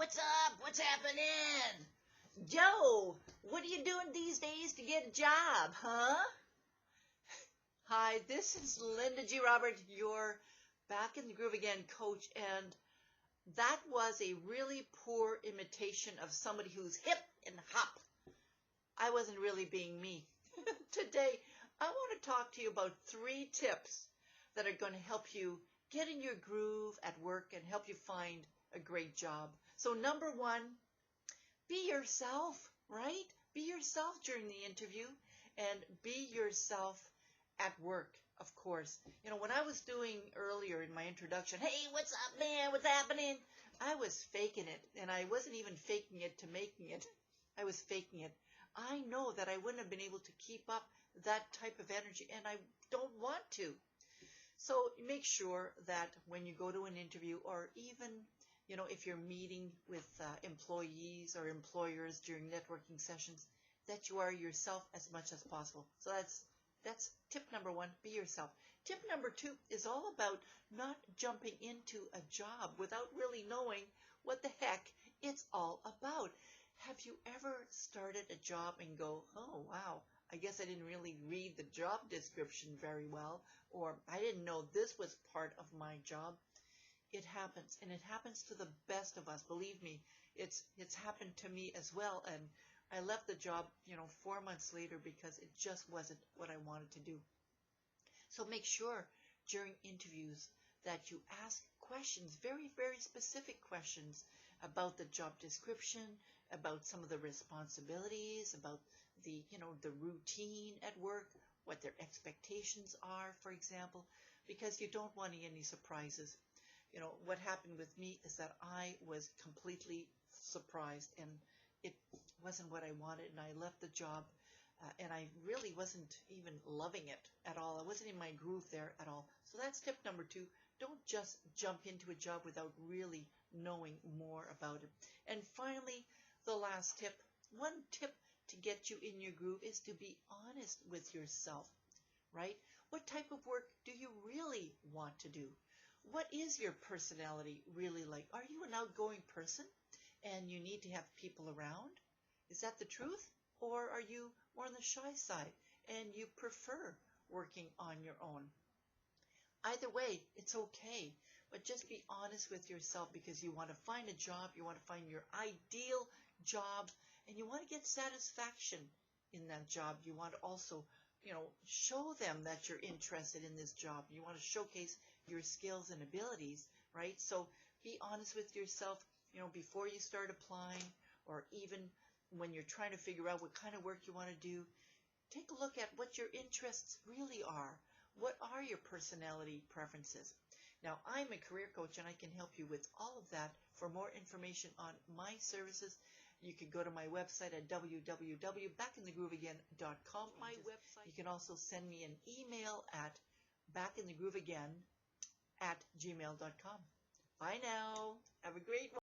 what's up? What's happening? Joe, what are you doing these days to get a job, huh? Hi, this is Linda G. Robert, your Back in the Groove Again coach, and that was a really poor imitation of somebody who's hip and hop. I wasn't really being me. Today, I want to talk to you about 3 tips that are going to help you get in your groove at work and help you find a great job. So number 1, be yourself, right? Be yourself during the interview and be yourself at work, of course. You know, when I was doing earlier in my introduction, hey, what's up, man? What's happening? I was faking it, and I wasn't even faking it to making it. I was faking it. I know that I wouldn't have been able to keep up that type of energy, and I don't want to. So make sure that when you go to an interview, or even, you know, if you're meeting with employees or employers during networking sessions, that you are yourself as much as possible. So that's tip number 1, be yourself. Tip number 2 is all about not jumping into a job without really knowing what the heck it's all about. Have you ever started a job and go, oh, wow, I guess I didn't really read the job description very well, or I didn't know this was part of my job? It happens, and it happens to the best of us. Believe me, it's happened to me as well, and I left the job, 4 months later because it just wasn't what I wanted to do. So make sure during interviews that you ask questions, very, very specific questions about the job description, about some of the responsibilities, about the, the routine at work, what their expectations are, for example, because you don't want any surprises. What happened with me is that I was completely surprised, and it wasn't what I wanted, and I left the job, and I really wasn't even loving it at all. I wasn't in my groove there at all. So that's tip number 2. Don't just jump into a job without really knowing more about it. And finally, the last tip, one tip to get you in your groove is to be honest with yourself, right? What type of work do you really want to do? What is your personality really like? Are you an outgoing person and you need to have people around? Is that the truth? Or are you more on the shy side and you prefer working on your own? Either way, it's okay, but just be honest with yourself, because you want to find a job, you want to find your ideal job, and you want to get satisfaction in that job. You want to also, show them that you're interested in this job. You want to showcase your skills and abilities, right? So be honest with yourself, before you start applying, or even when you're trying to figure out what kind of work you want to do. Take a look at what your interests really are. What are your personality preferences? Now, I'm a career coach, and I can help you with all of that. For more information on my services, you can go to my website at www.backinthegrooveagain.com. My website. You can also send me an email at backinthegrooveagain@gmail.com. Bye now. Have a great one.